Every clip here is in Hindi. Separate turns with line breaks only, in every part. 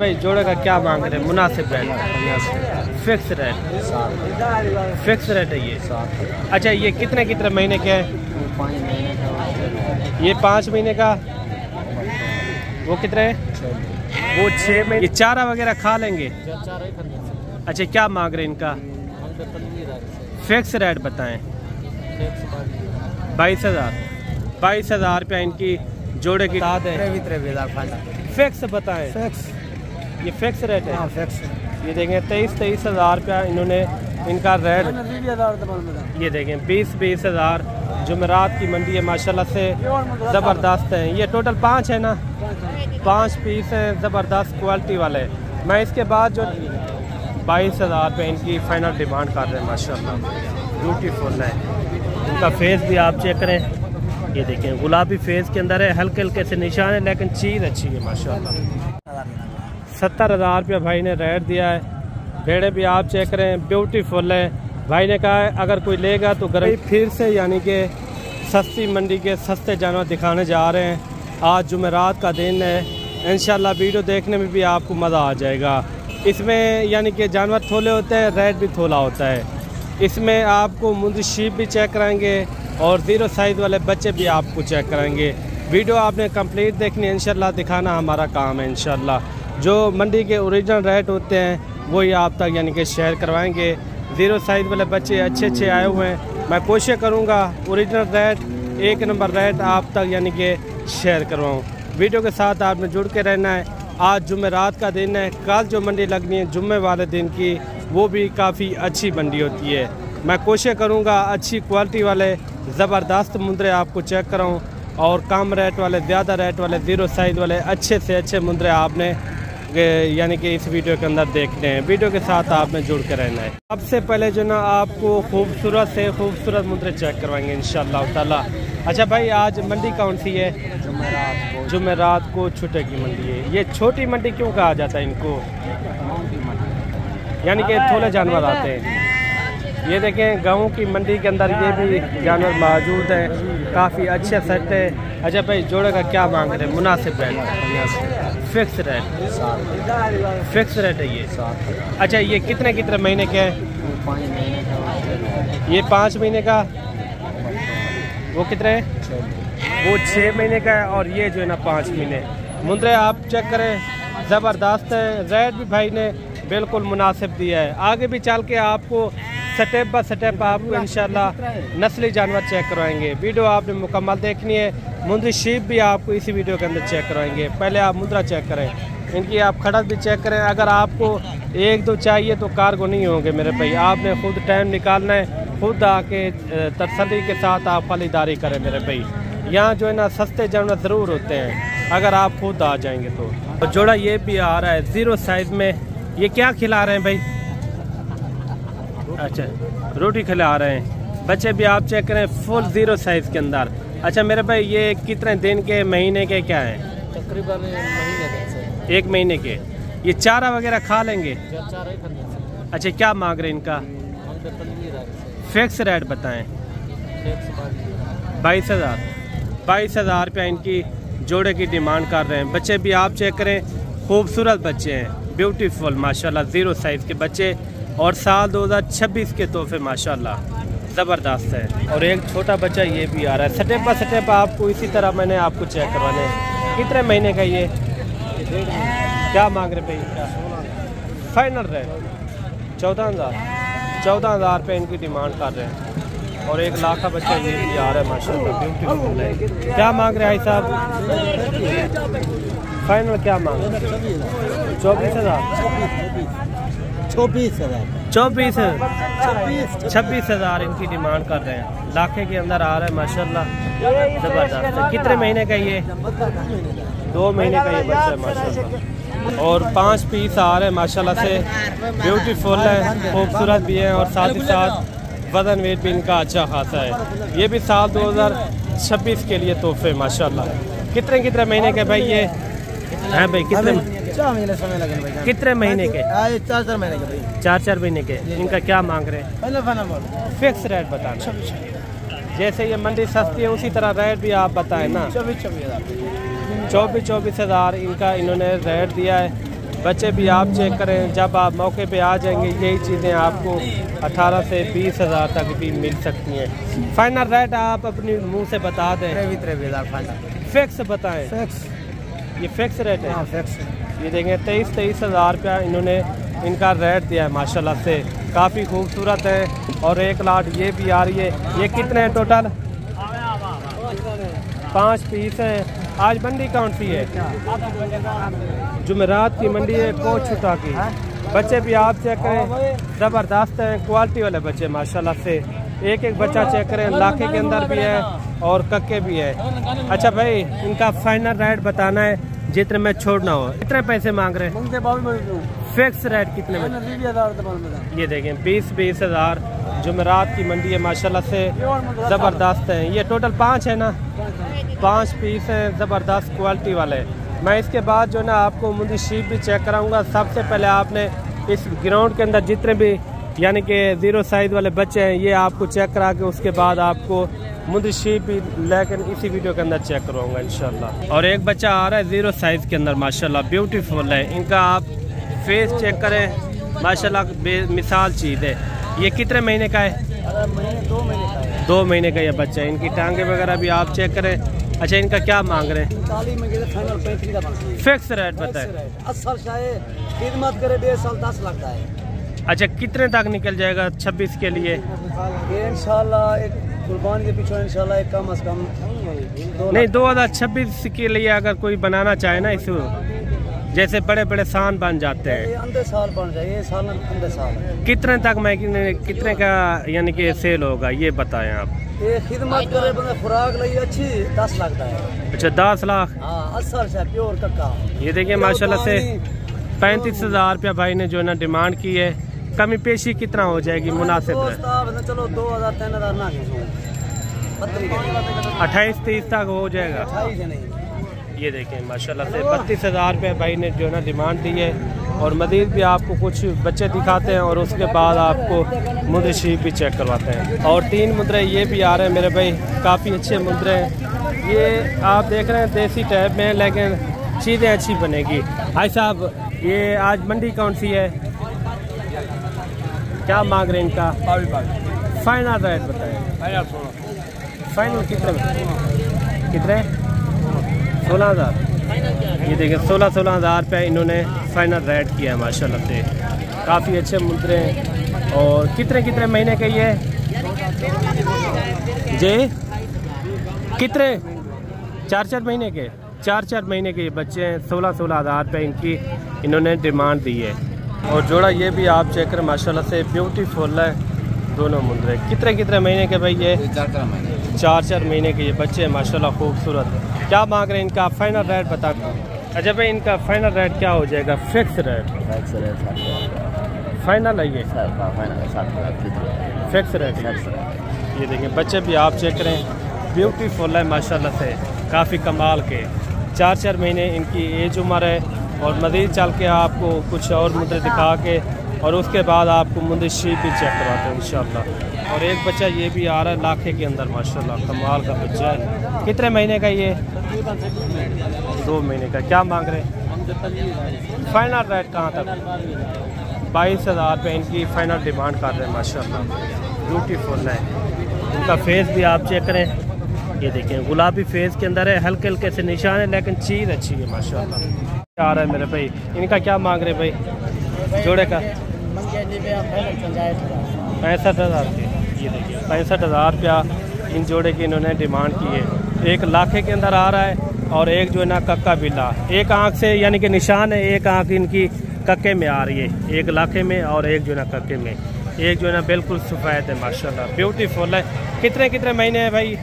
भाई जोड़े का क्या मांग रहे हैं? मुनासिब rate, fix rate, fix rate है ये। अच्छा ये कितने कितने महीने के है?
5 महीने का।
ये 5 महीने का, वो कितने है? वो 6 महीने। ये चारा वगैरह खा लेंगे? अच्छा क्या मांग रहे हैं इनका? फिक्स रेट बताएं। 22,000 रुपया इनकी जोड़े की दाद है। फिक्स बताएं।
फिक्स,
ये फिक्स रेट है।
हाँ फिक्स।
ये देखें 23,000 रुपया इन्होंने इनका रेट। ये देखें 20,000 जुमेरात की मंडी है, माशाल्लाह से ज़बरदस्त है। ये टोटल 5 है ना, 5 पीस हैं ज़बरदस्त क्वालिटी वाले। मैं इसके बाद जो 22,000 रुपये इनकी फाइनल डिमांड कर रहे हैं, माशाल्लाह ब्यूटीफुल है। इनका फेस भी आप चेक करें, ये देखें गुलाबी फेस के अंदर है, हल्के हल्के से निशान है, लेकिन चीज़ अच्छी है माशाल्लाह। 70,000 रुपया भाई ने रेट दिया है। भेड़े भी आप चेक करें, ब्यूटीफुल है। भाई ने कहा है अगर कोई लेगा तो घर फिर से यानी कि सस्ती मंडी के सस्ते जानवर दिखाने जा रहे हैं। आज जुमेरात का दिन है, इंशाल्लाह वीडियो देखने में भी आपको मज़ा आ जाएगा। इसमें यानी कि जानवर थोले होते हैं, रेट भी थोला होता है। इसमें आपको मुंडी शीप भी चेक कराएंगे और 0 साइज़ वाले बच्चे भी आपको चेक कराएंगे। वीडियो आपने कंप्लीट देखनी है, इंशाल्लाह दिखाना हमारा काम है। इंशाल्लाह जो मंडी के ओरिजिनल रेट होते हैं वही आप तक यानी कि शेयर करवाएंगे। 0 साइज़ वाले बच्चे अच्छे आए हुए हैं। मैं कोशिश करूँगा ओरिजिनल रेट, 1 नंबर रेट आप तक यानी कि शेयर करवाऊँ। वीडियो के साथ आपने जुड़ के रहना है। आज जुमेरात का दिन है, कल जो मंडी लगनी है जुम्मे वाले दिन की, वो भी काफ़ी अच्छी मंडी होती है। मैं कोशिश करूँगा अच्छी क्वालिटी वाले ज़बरदस्त मुंदरे आपको चेक कराऊँ और कम रेट वाले, ज़्यादा रेट वाले, 0 साइज़ वाले अच्छे से अच्छे मुंदरे आपने यानी कि इस वीडियो के अंदर देखने हैं। वीडियो के साथ आपने जुड़ कर रहना है। सबसे पहले जो ना आपको खूबसूरत से खूबसूरत मुंदरे चेक करवाएंगे इंशाअल्लाह ताला। अच्छा भाई आज मंडी कौन सी है? जुमेरात को छुट्टे की मंडी है। ये छोटी मंडी क्यों कहा जाता है इनको? यानी कि थोड़े जानवर आते हैं। ये देखें गाँव की मंडी के अंदर ये भी जानवर मौजूद हैं, काफ़ी अच्छे सेट है। अच्छा भाई जोड़े का क्या मांग रहे हैं? मुनासिब rate, fix rate, fix rate है ये। अच्छा ये कितने कितने महीने के हैं?
5 महीने का।
ये 5 महीने का, वो कितने हैं? वो 6 महीने का है और ये जो है ना 5 महीने। मुंदरे आप चेक करें, ज़बरदस्त है। रेट भी भाई ने बिल्कुल मुनासिब दिया है। आगे भी चल के आपको स्टेप बाय स्टेप आपको इंशाल्लाह नस्ली जानवर चेक करवाएंगे। वीडियो आपने मुकम्मल देखनी है। मुंदरी शीप भी आपको इसी वीडियो के अंदर चेक करवाएंगे। पहले आप मुंदरा चेक करें, इनकी आप खड़क भी चेक करें। अगर आपको 1-2 चाहिए तो कार्गो नहीं होंगे मेरे भाई, आपने खुद टाइम निकालना है, खुद आके तसल्ली के साथ आप खरीदारी करें मेरे भाई। यहाँ जो है ना सस्ते जानवर ज़रूर होते हैं अगर आप खुद आ जाएंगे तो। जोड़ा ये भी आ रहा है 0 साइज़ में। ये क्या खिला रहे हैं भाई? अच्छा रोटी खिला रहे हैं। बच्चे भी आप चेक करें फुल 0 साइज़ के अंदर। अच्छा मेरे भाई ये कितने दिन के, महीने के क्या हैं?
तकरीबन
1 महीने के। ये चारा वगैरह खा लेंगे? अच्छा क्या मांग रहे हैं इनका? फिक्स रेट बताएं। 22,000 रुपया इनकी जोड़े की डिमांड कर रहे हैं। बच्चे भी आप चेक करें, खूबसूरत बच्चे हैं, ब्यूटीफुल माशाल्लाह 0 साइज़ के बच्चे और साल 2026 के तोहफे माशाल्लाह ज़बरदस्त है। और एक छोटा बच्चा ये भी आ रहा है। स्टेप बाय स्टेप आपको इसी तरह मैंने आपको चेक करवाने। कितने महीने का ये? क्या मांग रहे भाई? फाइनल रेट 14,000 रुपये इनकी डिमांड कर रहे हैं। और 1 लाख का बच्चा ये भी आ रहा है माशाल्लाह ब्यूटीफुल है। क्या मांग रहे हैं भाई साहब? फाइनल क्या मांग रहे हैं? 26,000 इनकी डिमांड कर रहे हैं। लाखे के अंदर आ रहा है माशाल्लाह ज़बरदस्त है। कितने महीने का ये? 2 महीने का ये बच्चा है माशाल्लाह। और 5 पीस आ रहे हैं माशाल्लाह से, ब्यूटीफुल है, खूबसूरत भी है और साथ ही साथ वजन वेट भी इनका अच्छा खासा है। ये भी साल 2026 के लिए तोहफे माशाल्लाह। कितने महीने के भाई ये हैं भाई? कितने महीने के?
4 महीने के भाई।
4 महीने के। इनका क्या मांग रहे हैं? फिक्स रेट बताना। जैसे ये मंडी सस्ती है उसी तरह रेट भी आप बताएं ना। 24,000 इनका इन्होंने रेट दिया है। बच्चे भी आप चेक करें, जब आप मौके पे आ जाएंगे यही चीज़ें आपको 18 से 20 हज़ार तक भी मिल सकती हैं। फाइनल रेट आप अपने मुंह से बता दें।
23,000
फिक्स बताएं।
फिक्स,
ये फिक्स रेट है।
हाँ फिक्स।
ये देखें 23 हज़ार रुपया इन्होंने इनका रेट दिया है माशाल्लाह से, काफ़ी खूबसूरत है। और एक लाट ये भी आ रही है। ये कितने हैं टोटल? 5 पीस हैं। आज मंडी कौन सी है? जुमेरात की मंडी है, कोच छुटा की। बच्चे भी आप चेक करें, ज़बरदस्त हैं, क्वालिटी वाले बच्चे माशाल्लाह से। एक एक बच्चा चेक करें, लाखे के अंदर भी है और कक्के भी है। अच्छा भाई, इनका फाइनल रेट बताना है जितने में छोड़ना हो। कितने पैसे मांग रहे हैं? फिक्स रेट कितने में?
20,000।
ये देखें 20 हज़ार। जुमेरात की मंडी है माशाल्लाह से, ज़बरदस्त है। ये टोटल 5 है ना? 5 पीस हैं, ज़बरदस्त क्वालिटी वाले। मैं इसके बाद जो ना आपको मुंडी शीप भी चेक कराऊंगा। सबसे पहले आपने इस ग्राउंड के अंदर जितने भी यानी कि 0 साइज़ वाले बच्चे हैं ये आपको चेक करा के उसके बाद आपको मुंडी शीप भी लेकिन इसी वीडियो के अंदर चेक करवाऊंगा इंशाल्लाह। और एक बच्चा आ रहा है 0 साइज़ के अंदर माशाल्लाह, ब्यूटीफुल है। इनका आप फेस चेक करें माशाल्लाह, बेमिसाल चीज़ है। ये कितने महीने का है? 2 महीने का ये बच्चा है। इनकी टांगे वगैरह भी आप चेक करें। अच्छा, इनका क्या मांग रहे हैं? फिक्स रेट बताए।
खिदमत करे 1.5 साल 10 लगता है।
अच्छा, कितने तक निकल जाएगा 26 के लिए?
इंशाल्लाह एक कुर्बान के पीछे इंशाल्लाह एक कम से कम 2
नहीं, 2026 के लिए अगर कोई बनाना चाहे ना, इसको जैसे बड़े बड़े सान बन जाते हैं,
अंदर साल बन जाए। ये साल अंदर साल
कितने तक मैं कितने का यानी कि सेल होगा ये बताएं आप।
ये खिदमत करे बंदा खुराक लगी अच्छी 10 लगता है।
अच्छा, 10 लाख।
हाँ, 80 से प्योर कक्का।
ये देखिए माशाल्लाह से 35 हज़ार रुपया भाई ने जो ना डिमांड की है। कमी पेशी कितना हो जाएगी मुनासिब है?
चलो 2,000 3,000 ना
28-30 तक हो जाएगा।
28 नहीं।
ये देखें माशाल्लाह से 32 हज़ार रुपये भाई ने जो ना डिमांड दी है। और मज़ीद भी आपको कुछ बच्चे दिखाते हैं और उसके बाद आपको मुद्रे शीप भी चेक करवाते हैं। और 3 मुद्रे ये भी आ रहे हैं मेरे भाई, काफ़ी अच्छे मुद्रे हैं। ये आप देख रहे हैं देसी टाइप में, लेकिन चीज़ें अच्छी बनेगी। भाई साहब, ये आज मंडी कौन सी है? क्या मांग रहे हैं इनका? फाइनल रेट बताएं। फाइनल कितने में? कितने? 16,000। ये देखिए 16 हज़ार रुपये इन्होंने फाइनल रेट किया है माशाल्लाह से। काफ़ी अच्छे मुद्रे हैं। और कितने महीने के ये जे? कितने? 4 महीने के? 4 महीने के ये बच्चे हैं। 16 हज़ार रुपये इनकी इन्होंने डिमांड दी है। और जोड़ा ये भी आप चेक करें माशाल्लाह से, ब्यूटीफुल है दोनों मुद्रे। कितने महीने के भाई ये? 4 महीने के ये बच्चे हैं माशाल्लाह, खूबसूरत। क्या मांग रहे हैं इनका? फाइनल रेट बता दो। अच्छा भाई, इनका फाइनल रेट क्या हो जाएगा? फिक्स रेट फाइनल है ये? Fix rate. ये देखें बच्चे भी आप चेक करें, ब्यूटीफुल है माशाल्लाह से, काफ़ी कमाल के। 4 महीने इनकी एज उम्र है। और मज़ीद चल के आपको कुछ और मुद्रे दिखा के और उसके बाद आपको मुद्रे शीप भी चेक करवाते हैं इंशाल्लाह। और एक बच्चा ये भी आ रहा है लाखे के अंदर माशाल्लाह, कमाल का बच्चा है। कितने महीने का ये? 2 महीने का। क्या मांग रहे हैं? फाइनल रेट कहाँ तक? 22 हज़ार रुपये इनकी फाइनल डिमांड कर रहे हैं माशाल्लाह, ब्यूटीफुल है। इनका फेस भी आप चेक करें, ये देखें गुलाबी फेस के अंदर है, हल्के हल्के से निशान है, लेकिन चीज़ अच्छी है माशाल्लाह। आ रहा है मेरे भाई, इनका क्या मांग रहे भाई जोड़े का? 65 हज़ार के। ये देखिए 65 हज़ार रुपया इन जोड़े की इन्होंने डिमांड की है। एक लाखे के अंदर आ रहा है और एक जो है ना कक्का बिल्ला, एक आँख से यानी कि निशान है, एक आँख इनकी कक्के में आ रही है, एक लाखे में और एक जो है ना कक्के में। एक जो है ना बिल्कुल सफ़ेद है माशाल्लाह, ब्यूटीफुल है। कितने महीने हैं भाई?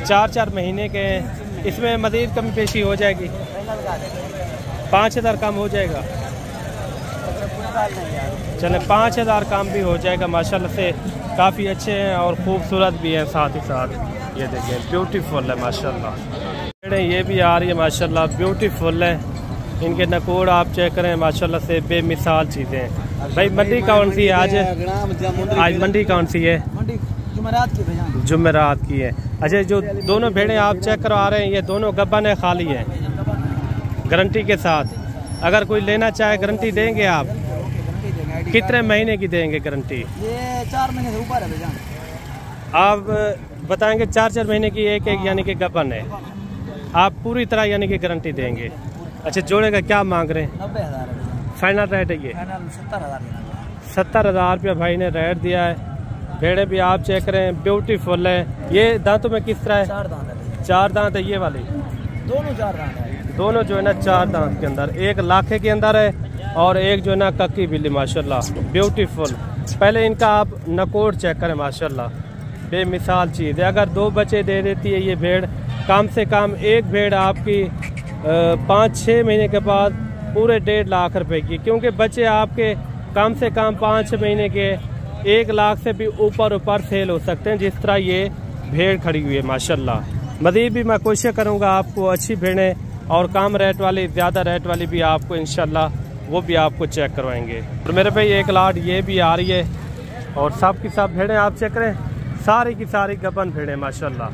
4 महीने के हैं। इसमें मज़ीद कमी पेशी हो जाएगी? 5,000 कम हो जाएगा। चले 5,000 कम भी हो जाएगा माशाल्लाह से। काफ़ी अच्छे हैं और ख़ूबसूरत भी हैं साथ ही साथ। ये देखें ब्यूटीफुल है माशाल्लाह। ये भी आ रही है माशाल्लाह, ब्यूटीफुल है। इनके नकोड़ आप चेक करें माशाल्लाह से, बेमिसाल चीज़ें हैं। भाई मंडी कौन सी है आज? आज मंडी कौन सी है? जुमेरात की है। अच्छा, जो दोनों भेड़ें आप चेक करवा रहे हैं ये दोनों गब्बन है, खाली है गारंटी के साथ? अगर कोई लेना चाहे गारंटी देंगे आप? कितने महीने की देंगे गारंटी?
ये 4 महीने से ऊपर है भाईजान।
आप बताएंगे 4-4 महीने की एक यानी कि गबन है, आप पूरी तरह यानी कि गारंटी देंगे। अच्छा, जोड़े का क्या मांग रहे हैं?
90,000
फाइनल रेट है ये?
70,000
70,000 रुपया भाई ने रेट दिया है। भेड़े भी आप चेक करें, ब्यूटीफुल है। ये दांतों में किस तरह है?
4 दांत है।
4 दांत है ये वाली?
दोनों 4 दांत है।
दोनों जो है ना 4 दांत के अंदर, एक लाखे के अंदर है और एक जो है ना कक्की बिल्ली माशाल्लाह ब्यूटीफुल। पहले इनका आप नकोट चेक करें माशाल्लाह, बेमिसाल चीज़ है। अगर 2 बच्चे दे देती है ये भेड़, कम से कम एक भेड़ आपकी 5-6 महीने के बाद पूरे 1.5 लाख रुपए की, क्योंकि बच्चे आपके कम से कम 5 महीने के 1 लाख से भी ऊपर सेल हो सकते हैं, जिस तरह ये भेड़ खड़ी हुई है माशाल्लाह। मज़ीद भी मैं कोशिश करूँगा आपको अच्छी भेड़ें और कम रेट वाली, ज़्यादा रेट वाली भी आपको इंशाल्लाह वो भी आपको चेक करवाएंगे। और मेरे भाई एक लाट ये भी आ रही है और सब की सब भेड़ें आप चेक करें, सारी की सारी गबन भेड़ें माशाल्लाह,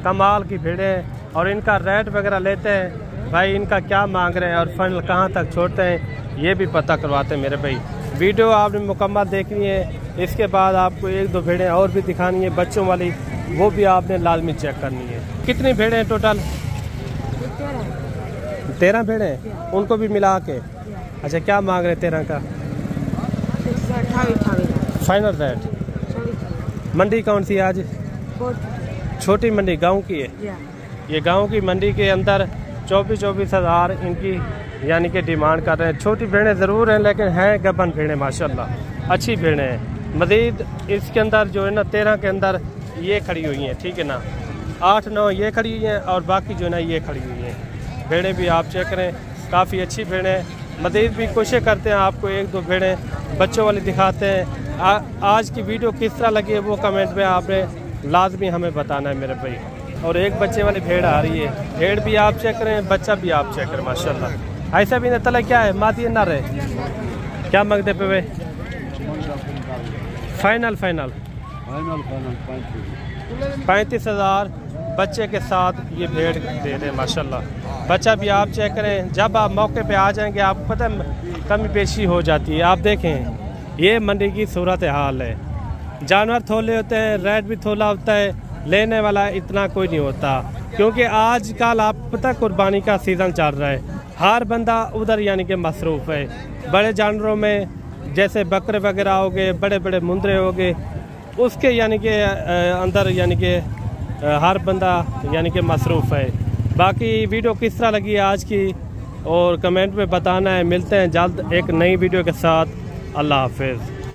कमाल की भेड़ें। और इनका रेट वगैरह लेते हैं भाई, इनका क्या मांग रहे हैं और फाइनल कहाँ तक छोड़ते हैं ये भी पता करवाते हैं मेरे भाई। वीडियो आपने मुकम्मल देखनी है, इसके बाद आपको 1-2 भेड़ें और भी दिखानी है बच्चों वाली, वो भी आपने लाजमी चेक करनी है। कितनी भेड़ें हैं टोटल? 13 भेड़ें, उनको भी मिला के। अच्छा, क्या मांग रहे हैं 13 का? Final rate. मंडी कौन सी है आज? छोटी मंडी गांव की है। ये गांव की मंडी के अंदर 24-24 हज़ार इनकी यानी कि डिमांड कर रहे हैं। छोटी भेड़ें ज़रूर हैं लेकिन हैं गबन भेड़ें माशाल्लाह, अच्छी भेड़ें हैं। मज़ीद इसके अंदर जो है ना 13 के अंदर ये खड़ी हुई हैं, ठीक है ना, 8-9 ये खड़ी हुई हैं और बाकी जो है ना ये खड़ी हुई हैं। भेड़ें भी आप चेक करें, काफ़ी अच्छी भेड़ें। मज़ीद भी कोशिश करते हैं आपको 1-2 भेड़ें बच्चों वाली दिखाते हैं। आज की वीडियो किस तरह लगी है वो कमेंट में आपने लाजमी हमें बताना है मेरे भाई। और एक बच्चे वाली भेड़ आ रही है, भेड़ भी आप चेक करें, बच्चा भी आप चेक करें माशाल्लाह। ऐसा भी नहीं तला क्या है, माती ना रहे। क्या मांगते पे वे? फाइनल 35,000 बच्चे के साथ ये भेड़ दे रहे माशाल्लाह। बच्चा भी आप चेक करें, जब आप मौके पे आ जाएंगे आपको पता है कमी पेशी हो जाती है। आप देखें ये मंडी की सूरत हाल है, जानवर थोले होते हैं, रेट भी थोला होता है, लेने वाला इतना कोई नहीं होता, क्योंकि आजकल आप पता कुर्बानी का सीज़न चल रहा है, हर बंदा उधर यानी कि मसरूफ़ है। बड़े जानवरों में जैसे बकरे वगैरह हो गए, बड़े बड़े मुंदरे हो गए, उसके यानी कि अंदर यानी कि हर बंदा यानी कि मसरूफ़ है। बाकी वीडियो किस तरह लगी आज की और कमेंट में बताना है। मिलते हैं जल्द एक नई वीडियो के साथ। अल्लाह हाफिज़।